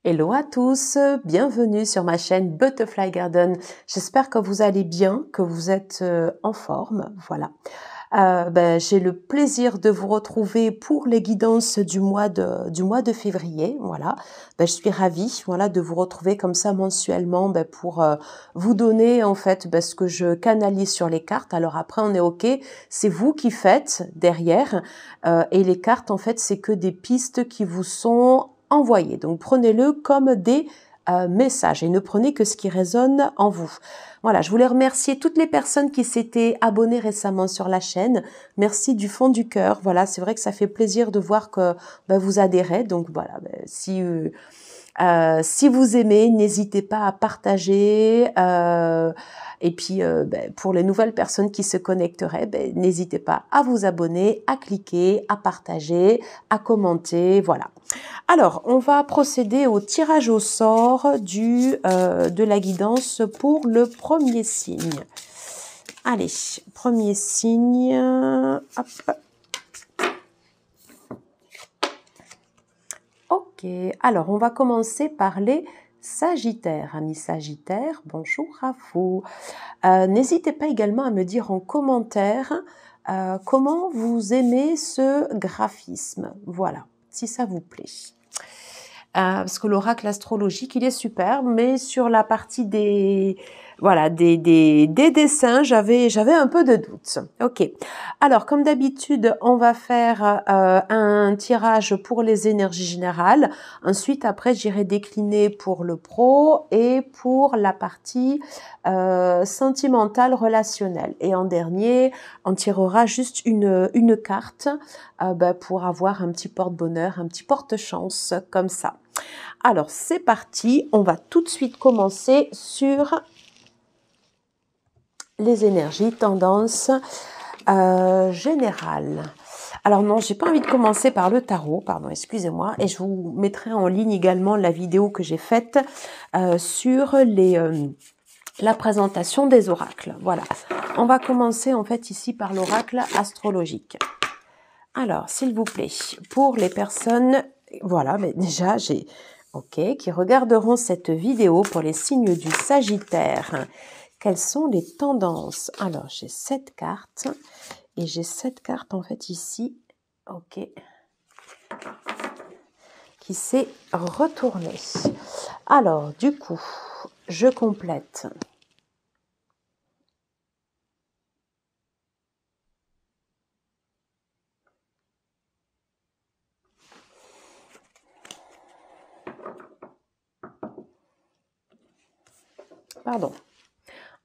Hello à tous, bienvenue sur ma chaîne Butterfly Garden. J'espère que vous allez bien, que vous êtes en forme, voilà. J'ai le plaisir de vous retrouver pour les guidances du mois de février, voilà. Je suis ravie, voilà, de vous retrouver comme ça mensuellement, pour vous donner en fait ce que je canalise sur les cartes. Alors après, on est ok, c'est vous qui faites derrière, et les cartes en fait, c'est que des pistes qui vous sont envoyées. Donc prenez-le comme des messages et ne prenez que ce qui résonne en vous. Voilà, je voulais remercier toutes les personnes qui s'étaient abonnées récemment sur la chaîne. Merci du fond du cœur. Voilà, c'est vrai que ça fait plaisir de voir que vous adhérez. Donc voilà, si vous aimez, n'hésitez pas à partager. Et puis, pour les nouvelles personnes qui se connecteraient, n'hésitez pas à vous abonner, à cliquer, à partager, à commenter. Voilà. Alors, on va procéder au tirage au sort de la guidance pour le premier signe. Allez, premier signe. Hop. Ok, alors on va commencer par les Sagittaires. Amis Sagittaires, bonjour à vous. N'hésitez pas également à me dire en commentaire comment vous aimez ce graphisme. Voilà, si ça vous plaît. Parce que l'oracle astrologique, il est super, mais sur la partie des dessins, j'avais un peu de doute. Ok. Alors, comme d'habitude, on va faire un tirage pour les énergies générales. Ensuite, après, j'irai décliner pour le pro et pour la partie sentimentale, relationnelle. Et en dernier, on tirera juste une carte pour avoir un petit porte-bonheur, un petit porte-chance comme ça. Alors, c'est parti. On va tout de suite commencer sur les énergies, tendances générales. Alors non, j'ai pas envie de commencer par le tarot, pardon, excusez-moi, et je vous mettrai en ligne également la vidéo que j'ai faite sur la présentation des oracles. Voilà. On va commencer en fait ici par l'oracle astrologique. Alors, s'il vous plaît, pour les personnes, voilà, mais déjà j'ai, ok, qui regarderont cette vidéo pour les signes du Sagittaire. Quelles sont les tendances? Alors, j'ai 7 cartes et j'ai 7 cartes en fait ici, ok, qui s'est retournée. Alors, du coup, je complète. Pardon.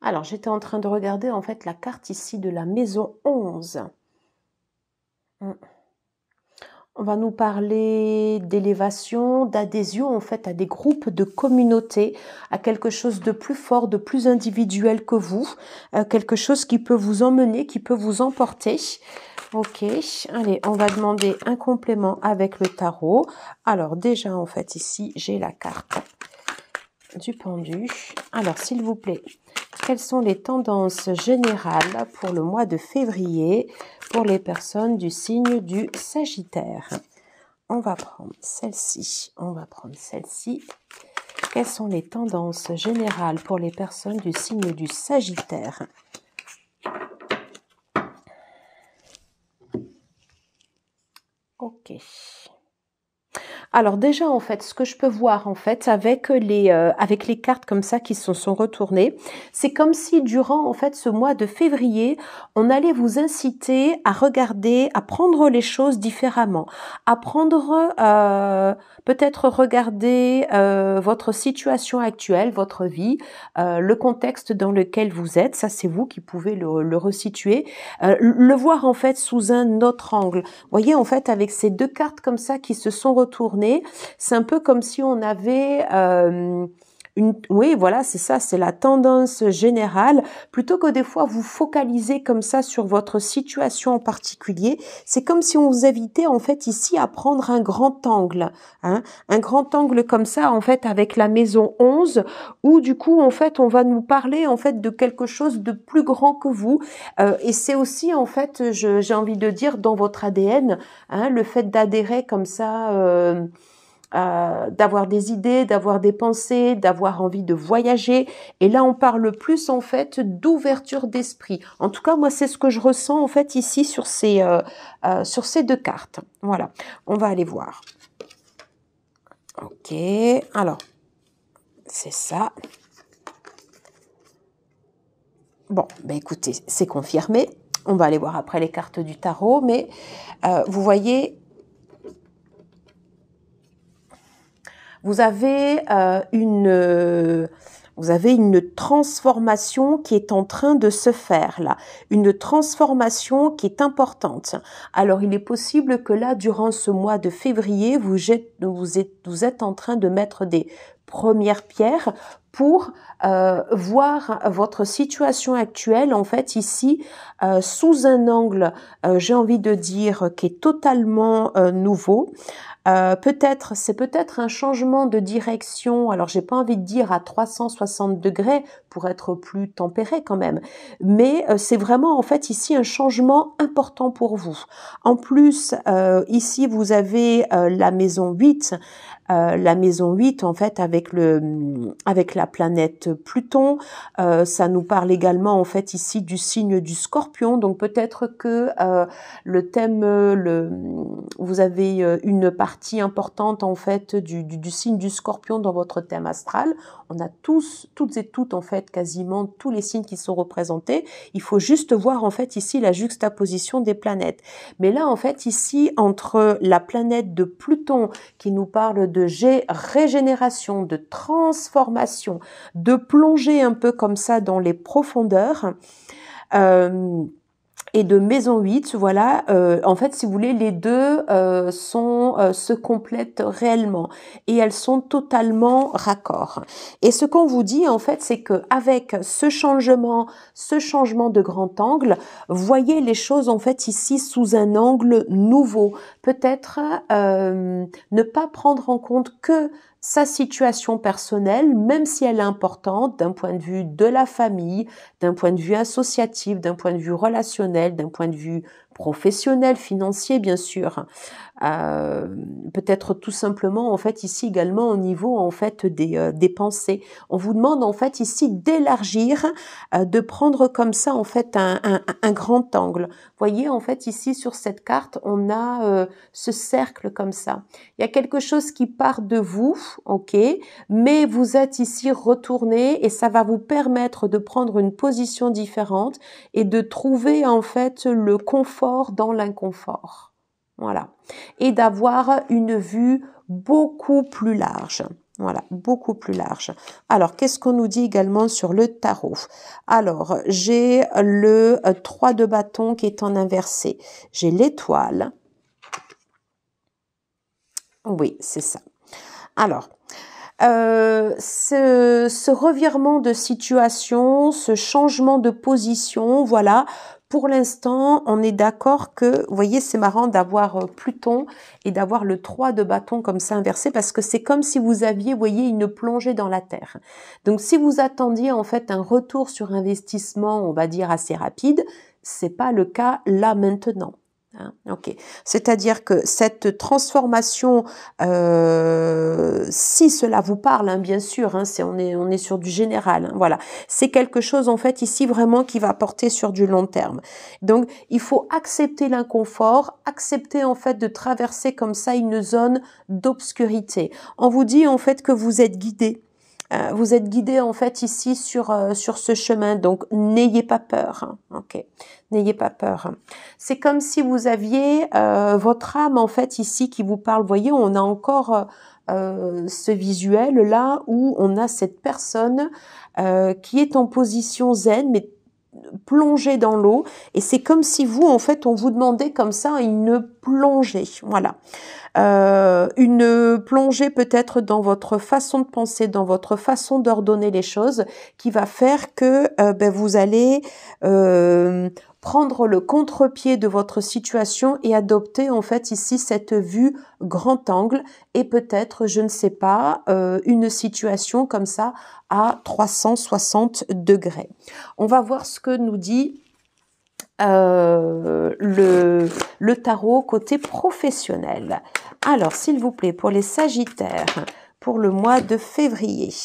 Alors, j'étais en train de regarder en fait la carte ici de la maison 11. On va nous parler d'élévation, d'adhésion en fait à des groupes de communautés, à quelque chose de plus fort, de plus individuel que vous, quelque chose qui peut vous emmener, qui peut vous emporter. Ok, allez, on va demander un complément avec le tarot. Alors déjà en fait ici, j'ai la carte du pendu. Alors s'il vous plaît, quelles sont les tendances générales pour le mois de février pour les personnes du signe du Sagittaire? On va prendre celle-ci, on va prendre celle-ci. Quelles sont les tendances générales pour les personnes du signe du Sagittaire? Ok. Alors déjà en fait, ce que je peux voir en fait avec les cartes comme ça qui se sont retournées, c'est comme si durant en fait ce mois de février, on allait vous inciter à regarder, à prendre les choses différemment, à prendre peut-être regarder votre situation actuelle, votre vie, le contexte dans lequel vous êtes, ça c'est vous qui pouvez le resituer, le voir en fait sous un autre angle. Vous voyez en fait avec ces deux cartes comme ça qui se sont retournées, c'est un peu comme si on avait oui, voilà, c'est ça, c'est la tendance générale. Plutôt que des fois vous focaliser comme ça sur votre situation en particulier, c'est comme si on vous invitait en fait ici à prendre un grand angle, hein, un grand angle comme ça en fait avec la maison 11, où du coup en fait on va nous parler en fait de quelque chose de plus grand que vous, et c'est aussi en fait, j'ai envie de dire dans votre ADN, hein, le fait d'adhérer comme ça. d'avoir des idées, d'avoir des pensées, d'avoir envie de voyager. Et là, on parle plus en fait d'ouverture d'esprit. En tout cas, moi, c'est ce que je ressens en fait ici sur ces deux cartes. Voilà, on va aller voir. Ok, alors, c'est ça. Bon, ben écoutez, c'est confirmé. On va aller voir après les cartes du tarot, mais vous voyez, vous avez une transformation qui est en train de se faire là, une transformation qui est importante. Alors, il est possible que là, durant ce mois de février, vous êtes en train de mettre des premières pierres pour voir votre situation actuelle, en fait, ici, sous un angle, j'ai envie de dire, qui est totalement nouveau. C'est peut-être un changement de direction. Alors, j'ai pas envie de dire à 360 degrés pour être plus tempéré quand même, mais c'est vraiment en fait ici un changement important pour vous. En plus, ici vous avez la maison 8. La maison 8, en fait, avec la planète Pluton, ça nous parle également, en fait, ici du signe du Scorpion. Donc, peut-être que le thème, vous avez une partie importante, en fait, du signe du Scorpion dans votre thème astral. On a toutes et toutes, en fait, quasiment tous les signes qui sont représentés. Il faut juste voir, en fait, ici, la juxtaposition des planètes. Mais là, en fait, ici, entre la planète de Pluton, qui nous parle de régénération, de transformation, de plonger un peu comme ça dans les profondeurs, et de maison 8, voilà, en fait, si vous voulez, les deux se complètent réellement et elles sont totalement raccord. Et ce qu'on vous dit, en fait, c'est que avec ce changement de grand angle, voyez les choses, en fait, ici, sous un angle nouveau. Peut-être ne pas prendre en compte que sa situation personnelle, même si elle est importante d'un point de vue de la famille, d'un point de vue associatif, d'un point de vue relationnel, d'un point de vue professionnel, financier bien sûr. Peut-être tout simplement en fait ici également au niveau en fait des pensées. On vous demande en fait ici d'élargir, de prendre comme ça en fait un grand angle. Voyez en fait ici sur cette carte on a ce cercle comme ça. Il y a quelque chose qui part de vous, ok, mais vous êtes ici retourné et ça va vous permettre de prendre une position différente et de trouver en fait le confort dans l'inconfort. Voilà. Et d'avoir une vue beaucoup plus large. Voilà, beaucoup plus large. Alors, qu'est-ce qu'on nous dit également sur le tarot? Alors, j'ai le 3 de bâton qui est en inversé. J'ai l'étoile. Oui, c'est ça. Alors, ce revirement de situation, ce changement de position, voilà, pour l'instant, on est d'accord que, vous voyez, c'est marrant d'avoir Pluton et d'avoir le 3 de bâton comme ça inversé parce que c'est comme si vous aviez, vous voyez, une plongée dans la terre. Donc, si vous attendiez en fait un retour sur investissement, on va dire assez rapide, c'est pas le cas là maintenant. Ok, c'est-à-dire que cette transformation, si cela vous parle, bien sûr, on est sur du général, voilà, c'est quelque chose en fait ici vraiment qui va porter sur du long terme. Donc il faut accepter l'inconfort, accepter en fait de traverser comme ça une zone d'obscurité. On vous dit en fait que vous êtes guidé. Vous êtes guidé en fait ici sur ce chemin, donc n'ayez pas peur. Ok, n'ayez pas peur. C'est comme si vous aviez votre âme en fait ici qui vous parle. Vous voyez, on a encore ce visuel là où on a cette personne qui est en position zen, mais plongée dans l'eau. Et c'est comme si vous, en fait, on vous demandait comme ça une plongée. Voilà. Une plongée peut-être dans votre façon de penser, dans votre façon d'ordonner les choses, qui va faire que vous allez prendre le contre-pied de votre situation et adopter en fait ici cette vue grand angle et peut-être, je ne sais pas, une situation comme ça à 360 degrés. On va voir ce que nous dit le tarot côté professionnel. Alors, s'il vous plaît, pour les Sagittaires, pour le mois de février. Je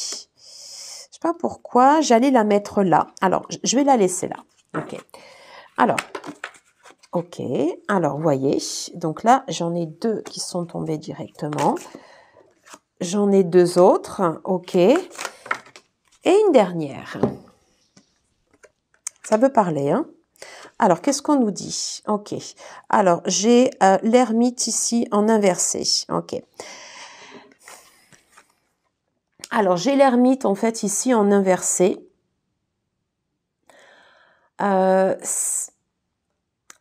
sais pas pourquoi, j'allais la mettre là. Alors, je vais la laisser là. Ok. Alors, ok. Alors, voyez. Donc là, j'en ai 2 qui sont tombés directement. J'en ai 2 autres. Ok. Et une dernière. Ça veut parler, hein? Alors, qu'est-ce qu'on nous dit? Ok. Alors, j'ai l'ermite ici en inversé. Ok. Alors, j'ai l'ermite, en fait, ici en inversé.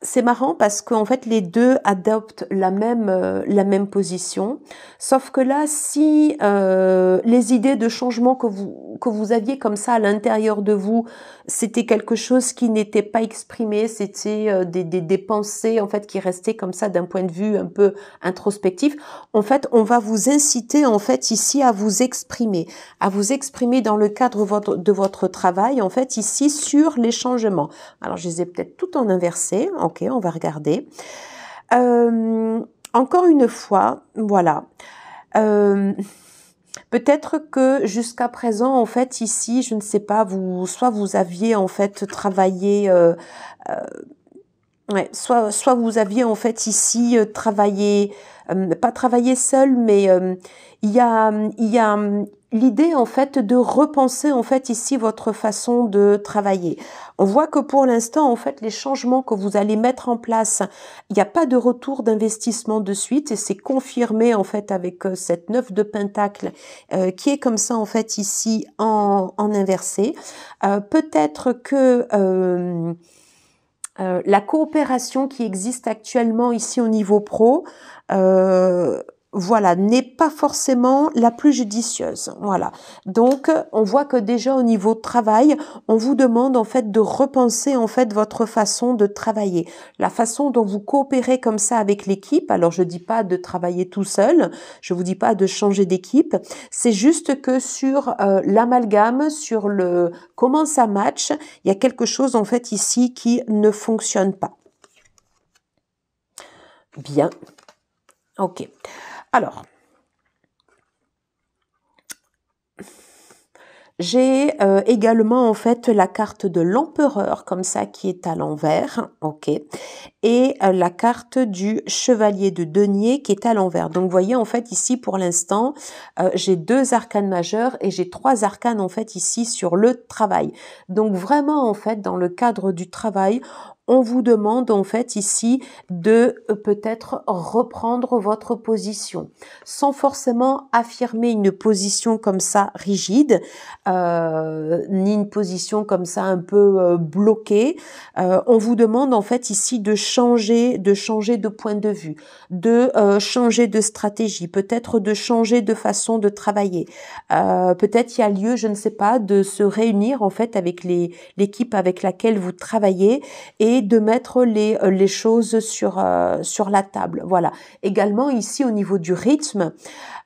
C'est marrant parce qu'en fait, les deux adoptent la même position. Sauf que là, si les idées de changement que vous aviez comme ça à l'intérieur de vous, c'était quelque chose qui n'était pas exprimé, c'était des pensées en fait qui restaient comme ça d'un point de vue un peu introspectif. En fait, on va vous inciter en fait ici à vous exprimer dans le cadre de votre travail en fait ici sur les changements. Alors, je les ai peut-être tout en inversé. Ok, on va regarder. Encore une fois, voilà. Peut-être que jusqu'à présent, en fait, ici, je ne sais pas, soit vous aviez en fait travaillé, soit vous aviez en fait ici travaillé, pas travaillé seul, mais il y a l'idée en fait de repenser en fait ici votre façon de travailler. On voit que pour l'instant en fait les changements que vous allez mettre en place, il n'y a pas de retour d'investissement de suite et c'est confirmé en fait avec cette 9 de Pentacle qui est comme ça en fait ici en inversé. Peut-être que la coopération qui existe actuellement ici au niveau pro, voilà, n'est pas forcément la plus judicieuse. Voilà. Donc, on voit que déjà au niveau de travail, on vous demande en fait de repenser en fait votre façon de travailler, la façon dont vous coopérez comme ça avec l'équipe. Alors, je dis pas de travailler tout seul, je vous dis pas de changer d'équipe. C'est juste que sur l'amalgame, sur le comment ça match, il y a quelque chose en fait ici qui ne fonctionne pas. Bien. Ok. Alors, j'ai également en fait la carte de l'empereur comme ça qui est à l'envers, ok, et la carte du chevalier de denier qui est à l'envers. Donc vous voyez en fait ici pour l'instant j'ai 2 arcanes majeurs et j'ai 3 arcanes en fait ici sur le travail. Donc vraiment en fait dans le cadre du travail, on vous demande en fait ici de peut-être reprendre votre position sans forcément affirmer une position comme ça rigide, ni une position comme ça un peu bloquée. On vous demande en fait ici de changer de point de vue, de changer de stratégie, peut-être de changer de façon de travailler. Peut-être il y a lieu, je ne sais pas, de se réunir en fait avec l'équipe avec laquelle vous travaillez et de mettre les choses sur la table. Voilà. Également ici au niveau du rythme,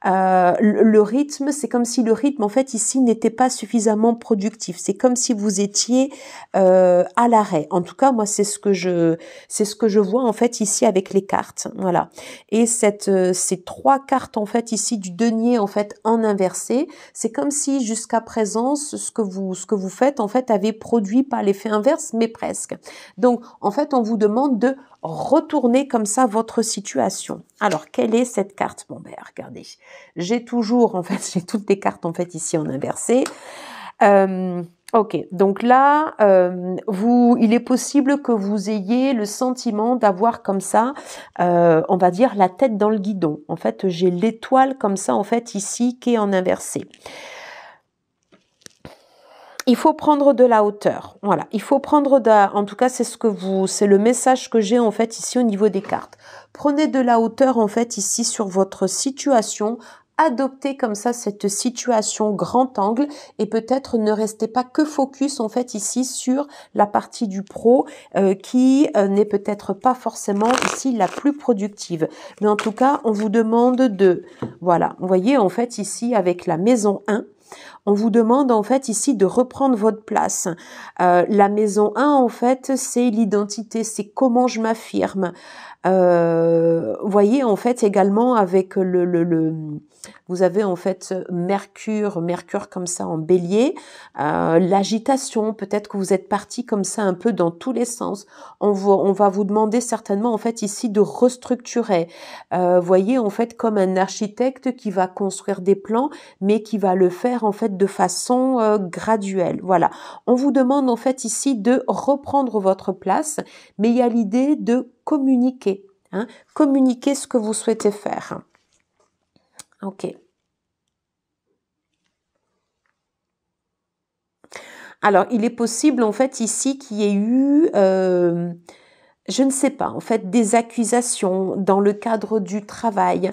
le rythme, c'est comme si le rythme en fait ici n'était pas suffisamment productif. C'est comme si vous étiez à l'arrêt. En tout cas, moi c'est ce que je vois en fait ici avec les cartes. Voilà. Et ces 3 cartes en fait ici du denier en fait en inversé, c'est comme si jusqu'à présent ce que vous faites en fait avait produit pas l'effet inverse mais presque. Donc en fait on vous demande de retourner comme ça votre situation. Alors quelle est cette carte? Bon ben regardez, j'ai toujours en fait j'ai toutes les cartes en fait ici en inversé. Ok, donc là, il est possible que vous ayez le sentiment d'avoir comme ça, on va dire la tête dans le guidon. En fait, j'ai l'étoile comme ça en fait ici qui est en inversé. Il faut prendre de la hauteur. Voilà, il faut prendre en tout cas, c'est le message que j'ai en fait ici au niveau des cartes. Prenez de la hauteur en fait ici sur votre situation. Adoptez comme ça cette situation grand angle et peut-être ne restez pas que focus en fait ici sur la partie du pro qui n'est peut-être pas forcément ici la plus productive. Mais en tout cas, on vous demande voilà, vous voyez en fait ici avec la maison 1, On vous demande en fait ici de reprendre votre place. La maison 1 en fait c'est l'identité, c'est comment je m'affirme. Voyez en fait également avec vous avez en fait Mercure comme ça en bélier, l'agitation, peut-être que vous êtes parti comme ça un peu dans tous les sens. On va vous demander certainement en fait ici de restructurer. Voyez en fait comme un architecte qui va construire des plans, mais qui va le faire en fait de façon graduelle. Voilà. On vous demande en fait ici de reprendre votre place, mais il y a l'idée de communiquer. Communiquer ce que vous souhaitez faire. Ok. Alors, il est possible en fait ici qu'il y ait eu, je ne sais pas, en fait, des accusations dans le cadre du travail,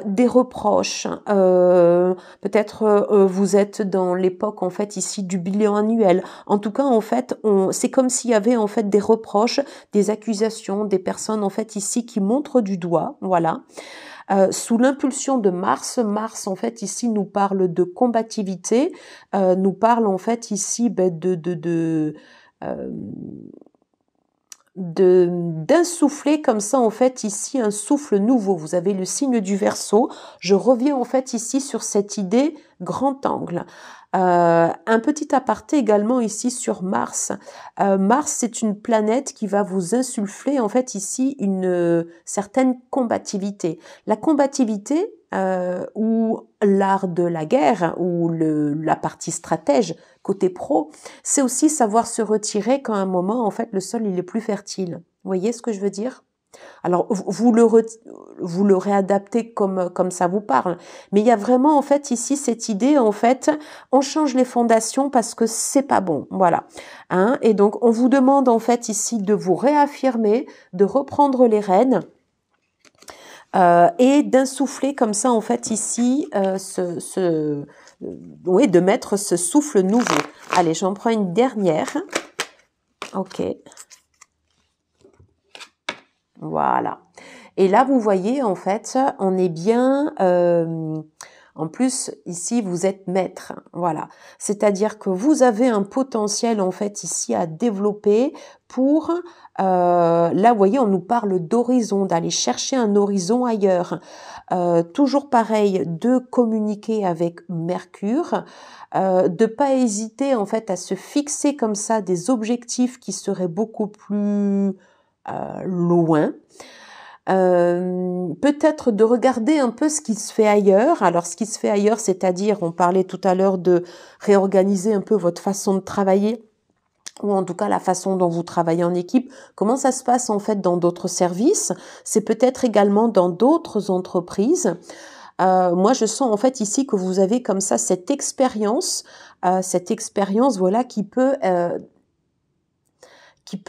des reproches. Peut-être vous êtes dans l'époque en fait ici du bilan annuel. En tout cas, en fait, c'est comme s'il y avait en fait des reproches, des accusations, des personnes en fait ici qui montrent du doigt, voilà. Sous l'impulsion de Mars, Mars en fait ici nous parle de combativité, nous parle en fait ici d'insuffler comme ça en fait ici un souffle nouveau. Vous avez le signe du Verseau. Je reviens en fait ici sur cette idée grand angle. Un petit aparté également ici sur Mars. Mars, c'est une planète qui va vous insuffler en fait ici une certaine combativité. La combativité ou l'art de la guerre ou la partie stratège côté pro, c'est aussi savoir se retirer quand à un moment en fait le sol il est plus fertile. Vous voyez ce que je veux dire? Alors, vous le réadaptez comme ça vous parle. Mais il y a vraiment, en fait, ici, cette idée, en fait, on change les fondations parce que c'est pas bon. Voilà. Et donc, on vous demande, en fait, ici, de vous réaffirmer, de reprendre les rênes. Et d'insuffler comme ça, en fait, ici, oui, de mettre ce souffle nouveau. Allez, j'en prends une dernière. Ok. Voilà. Et là, vous voyez, en fait, on est bien... en plus, ici, vous êtes maître. Voilà. C'est-à-dire que vous avez un potentiel, en fait, ici, à développer pour... là, vous voyez, on nous parle d'horizon, d'aller chercher un horizon ailleurs. Toujours pareil, de communiquer avec Mercure, de pas hésiter, en fait, à se fixer comme ça des objectifs qui seraient beaucoup plus loin. Peut-être de regarder un peu ce qui se fait ailleurs. Alors, ce qui se fait ailleurs, c'est-à-dire, on parlait tout à l'heure de réorganiser un peu votre façon de travailler, ou en tout cas la façon dont vous travaillez en équipe. Comment ça se passe en fait dans d'autres services? C'est peut-être également dans d'autres entreprises. Moi, je sens en fait ici que vous avez comme ça cette expérience, voilà, qui peut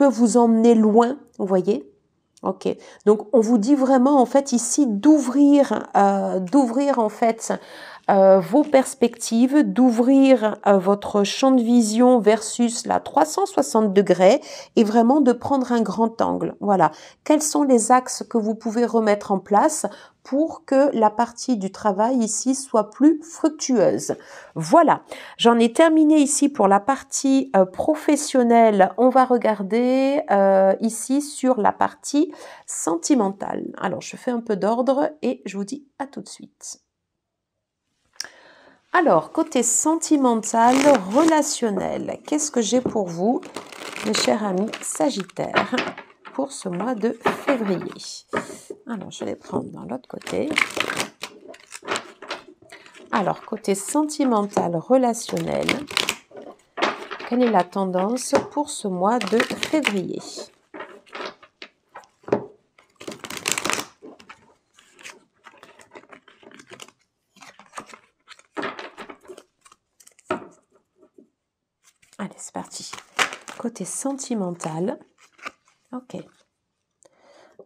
vous emmener loin, vous voyez? Ok, donc on vous dit vraiment en fait ici d'ouvrir en fait vos perspectives, d'ouvrir votre champ de vision versus la 360 degrés et vraiment de prendre un grand angle. Voilà, quels sont les axes que vous pouvez remettre en place pour que la partie du travail ici soit plus fructueuse. Voilà, j'en ai terminé ici pour la partie professionnelle. On va regarder ici sur la partie sentimentale. Alors, je fais un peu d'ordre et je vous dis à tout de suite. Alors, côté sentimental, relationnel, qu'est-ce que j'ai pour vous, mes chers amis Sagittaires, pour ce mois de février? Alors, je vais prendre dans l'autre côté. Alors, côté sentimental, relationnel, quelle est la tendance pour ce mois de février? Allez, c'est parti. Côté sentimental, ok.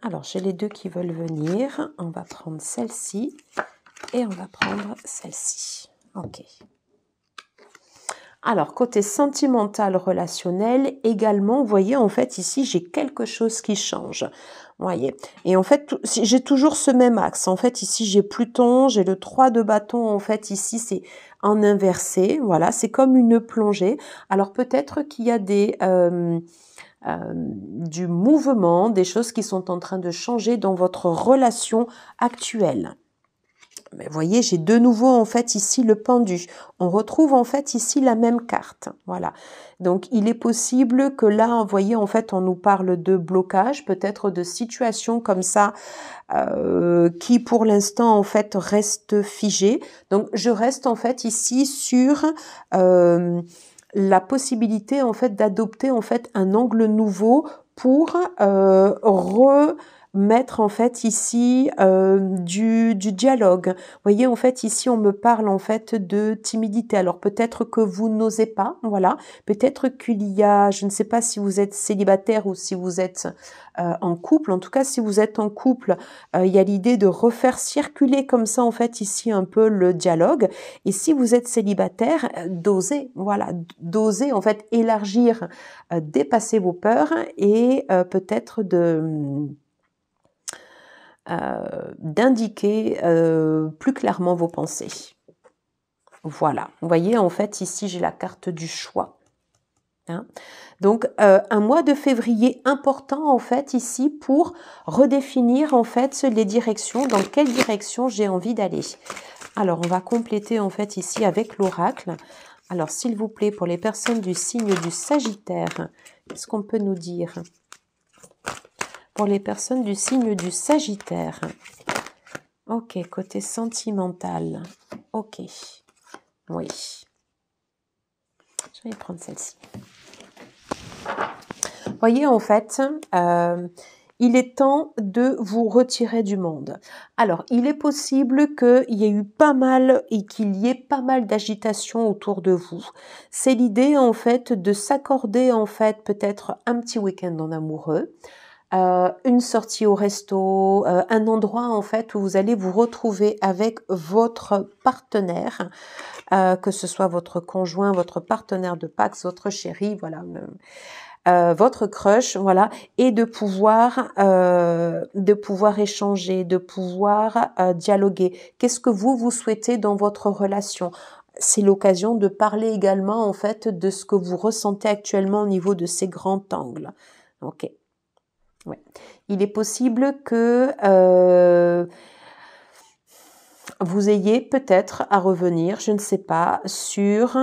Alors, j'ai les deux qui veulent venir. On va prendre celle-ci et on va prendre celle-ci. Ok. Alors, côté sentimental, relationnel, également, vous voyez, en fait, ici, j'ai quelque chose qui change. Voyez. Et en fait, j'ai toujours ce même axe. En fait, ici, j'ai Pluton, j'ai le 3 de bâton. En fait, ici, c'est en inversé. Voilà, c'est comme une plongée. Alors, peut-être qu'il y a du mouvement, des choses qui sont en train de changer dans votre relation actuelle. Mais vous voyez, j'ai de nouveau en fait ici le pendu. On retrouve en fait ici la même carte. Voilà. Donc il est possible que là, vous voyez, en fait, on nous parle de blocage, peut-être de situations comme ça qui pour l'instant en fait restent figées. Donc je reste en fait ici sur la possibilité en fait d'adopter en fait un angle nouveau pour remettre en fait ici du dialogue. Vous voyez, en fait ici on me parle en fait de timidité. Alors peut-être que vous n'osez pas, voilà. Peut-être qu'il y a, je ne sais pas si vous êtes célibataire ou si vous êtes en couple. En tout cas, si vous êtes en couple, il y a l'idée de refaire circuler comme ça en fait ici un peu le dialogue. Et si vous êtes célibataire, d'oser, voilà, d'oser en fait élargir, dépasser vos peurs et peut-être d'indiquer plus clairement vos pensées. Voilà, vous voyez, en fait, ici, j'ai la carte du choix. Hein. Donc, un mois de février important, en fait, ici, pour redéfinir, en fait, les directions, dans quelle direction j'ai envie d'aller. Alors, on va compléter, en fait, ici, avec l'oracle. Alors, s'il vous plaît, pour les personnes du signe du Sagittaire, qu'est-ce qu'on peut nous dire ? Pour les personnes du signe du Sagittaire. Ok, côté sentimental. Ok. Oui. Je vais prendre celle-ci. Voyez, en fait, il est temps de vous retirer du monde. Alors, il est possible qu'il y ait eu pas mal et qu'il y ait pas mal d'agitation autour de vous. C'est l'idée, en fait, de s'accorder, en fait, peut-être un petit week-end en amoureux. Une sortie au resto, un endroit en fait où vous allez vous retrouver avec votre partenaire, que ce soit votre conjoint, votre partenaire de Pax, votre chéri, voilà, votre crush, voilà, et de pouvoir échanger, de pouvoir dialoguer. Qu'est-ce que vous souhaitez dans votre relation ? C'est l'occasion de parler également en fait de ce que vous ressentez actuellement au niveau de ces grands angles. Ok. Ouais. Il est possible que vous ayez peut-être à revenir, je ne sais pas, sur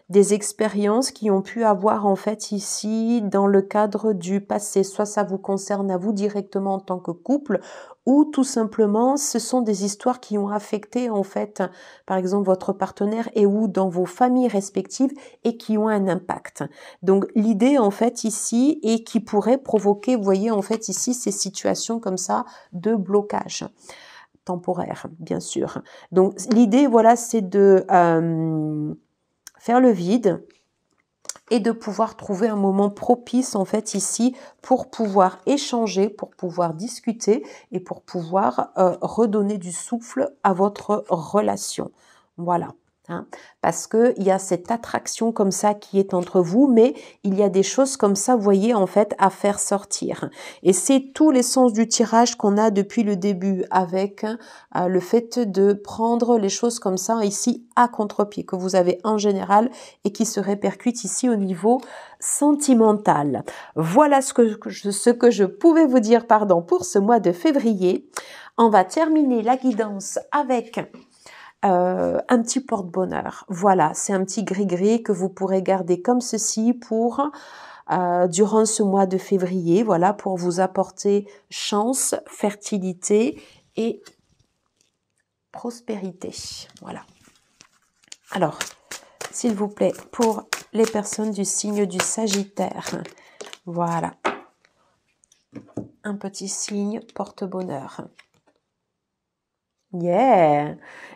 des expériences qui ont pu avoir en fait ici dans le cadre du passé. Soit ça vous concerne à vous directement en tant que couple, ou tout simplement ce sont des histoires qui ont affecté en fait, par exemple votre partenaire et ou dans vos familles respectives et qui ont un impact. Donc l'idée en fait ici et qui pourrait provoquer, vous voyez en fait ici ces situations comme ça de blocage temporaire, bien sûr. Donc l'idée voilà c'est de faire le vide et de pouvoir trouver un moment propice en fait ici pour pouvoir échanger, pour pouvoir discuter et pour pouvoir redonner du souffle à votre relation. Voilà. Hein, parce que il y a cette attraction comme ça qui est entre vous, mais il y a des choses comme ça, vous voyez, en fait, à faire sortir. Et c'est tout l'essence du tirage qu'on a depuis le début avec le fait de prendre les choses comme ça ici à contre-pied, que vous avez en général et qui se répercute ici au niveau sentimental. Voilà ce que je pouvais vous dire, pardon, pour ce mois de février. On va terminer la guidance avec un petit porte-bonheur. Voilà, c'est un petit gris-gris que vous pourrez garder comme ceci pour durant ce mois de février, voilà, pour vous apporter chance, fertilité et prospérité. Voilà. Alors, s'il vous plaît, pour les personnes du signe du Sagittaire, voilà, un petit signe porte-bonheur. Yeah!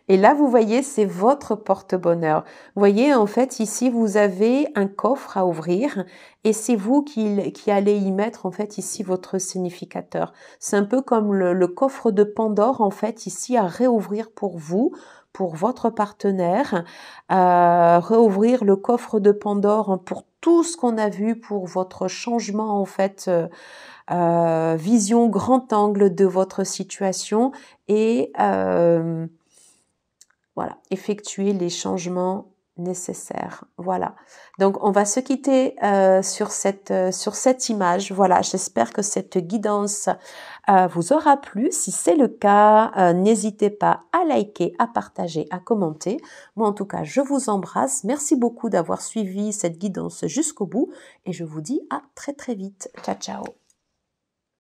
Et là, vous voyez, c'est votre porte-bonheur. Vous voyez, en fait, ici, vous avez un coffre à ouvrir et c'est vous qui allez y mettre, en fait, ici, votre significateur. C'est un peu comme le coffre de Pandore, en fait, ici, à réouvrir pour vous, pour votre partenaire, réouvrir le coffre de Pandore pour tout ce qu'on a vu, pour votre changement en fait, vision grand angle de votre situation et voilà, effectuer les changements nécessaires. Voilà. Donc, on va se quitter sur cette image. Voilà, j'espère que cette guidance vous aura plu. Si c'est le cas, n'hésitez pas à liker, à partager, à commenter. Moi, en tout cas, je vous embrasse. Merci beaucoup d'avoir suivi cette guidance jusqu'au bout et je vous dis à très très vite. Ciao, ciao.